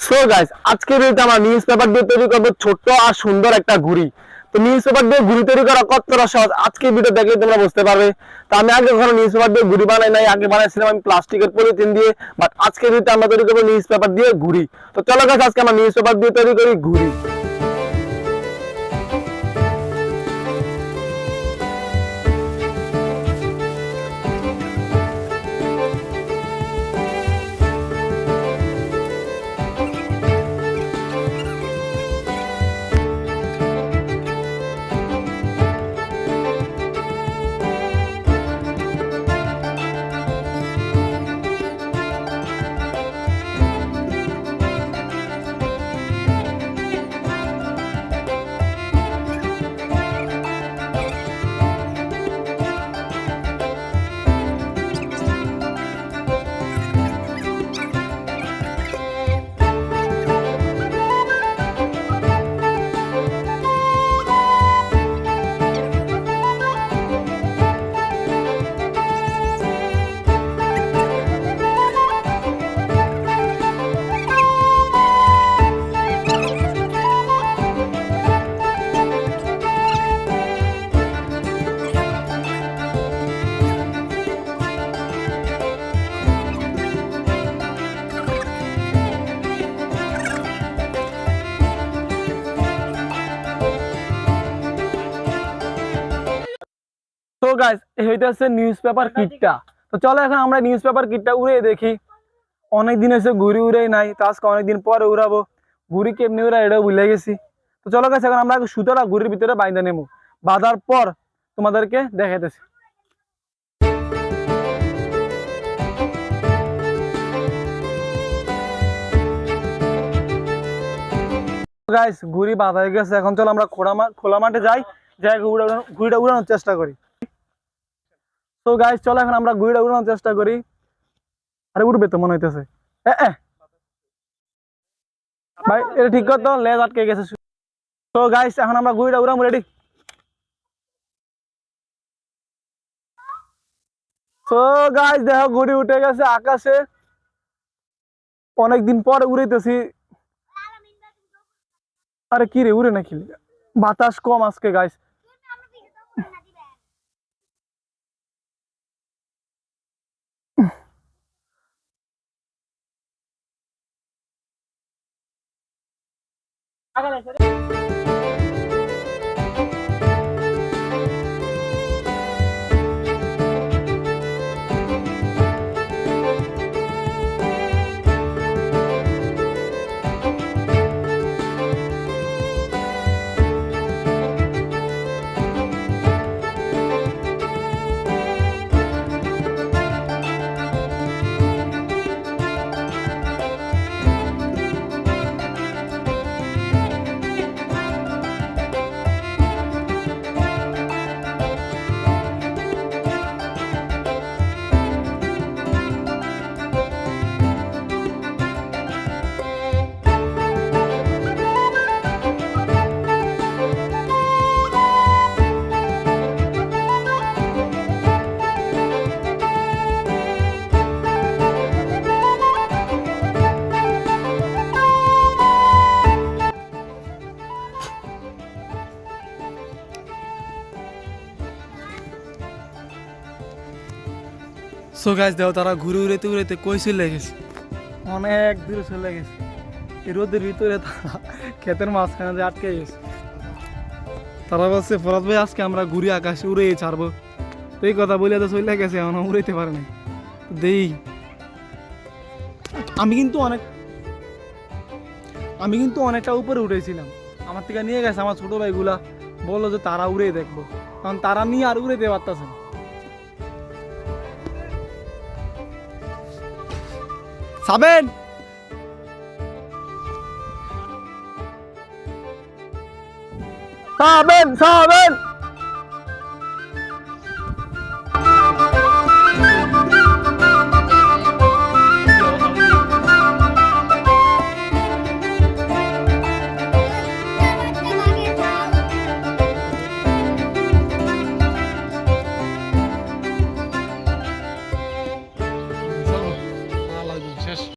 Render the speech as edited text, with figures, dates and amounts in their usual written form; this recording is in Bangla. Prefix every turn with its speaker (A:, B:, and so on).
A: সো গাইস, আজকে ভিডিওতে আমরা নিউজ পেপার দিয়ে তৈরি করব ছোট আর সুন্দর একটা ঘুড়ি। তো নিউজ পেপার দিয়ে ঘুড়ি তৈরি করা কতটা সহজ আজকে ভিডিও দেখলে তোমরা বুঝতে পারবে। তো আমি আগে কখনো নিউজ পেপার দিয়ে ঘুড়ি বানাই নাই, আগে বানাইছিলাম আমি প্লাস্টিকের পলিথিন দিয়ে। বাট আজকে ভিডিওতে আমরা তৈরি করব নিউজ পেপার দিয়ে ঘুড়ি। তো চলো গাইস, আজকে আমরা নিউজ পেপার দিয়ে তৈরি করি ঘুড়ি। তো গাইস, এই হইতাছে নিউজ পেপার কিটটা। তো চলো এখন আমরা নিউজ পেপার কিটটা উড়ে দেখি। অনেকদিন এসে ঘুড়ি উড়েই নাই, তো আজকে অনেকদিন পরে উড়াবো। ঘুড়ি কেমনি উড়া এটাও ভুলে গেছি। তো চলো গাইস, এখন আমরা সুতোটা ঘুড়ির ভিতরে বাইন্ধা নেবো। বাঁধার পর তোমাদেরকে দেখাইতেছি। গাইস, ঘুড়ি বাঁধা হয়ে গেছে। এখন চলো আমরা খোলা মাঠে যাই, যাই ঘুড়িটা উড়ানোর চেষ্টা করি। তো গাইস, চলো এখন আমরা ঘুড়িটা উড়ানোর চেষ্টা করি। আরে উঠবে তো মনে হইতেছে। ভাই এটা ঠিক করতো, লেজ আটকে গেছে। তো গাইস, এখন আমরা ঘুড়িটা উড়াবো, রেডি? তো গাইস দেখো, ঘুড়ি উঠে গেছে আকাশে। অনেকদিন পরে উড়াইতেছি। আরে কি রে, উড়ে নাকি? বাতাস কম আজকে গাইস। সো গাইস দেখো, তারা ঘুরে উড়াইতে উড়াইতে কই চলে গেছে, অনেক দূরে চলে গেছে। এই রোদের ভিতরে তারা ক্ষেতের মাঝখানে যে আটকে গেছে। তারা বলছে, ফরাদ ভাই আজকে আমরা ঘুরি আকাশে উড়ে ছাড়বো। তো এই কথা বলে তো চলে গেছে, এখনো উড়াইতে পারে নাই। দেই আমি কিন্তু অনেকটা উপরে উঠেছিলাম। আমার থেকে নিয়ে গেছে আমার ছোট ভাইগুলা, বললো যে তারা উড়ে দেখবো, কারণ তারা নিয়ে আর উড়াইতে পারতেছে না। সাবেন সাবেন সাবেন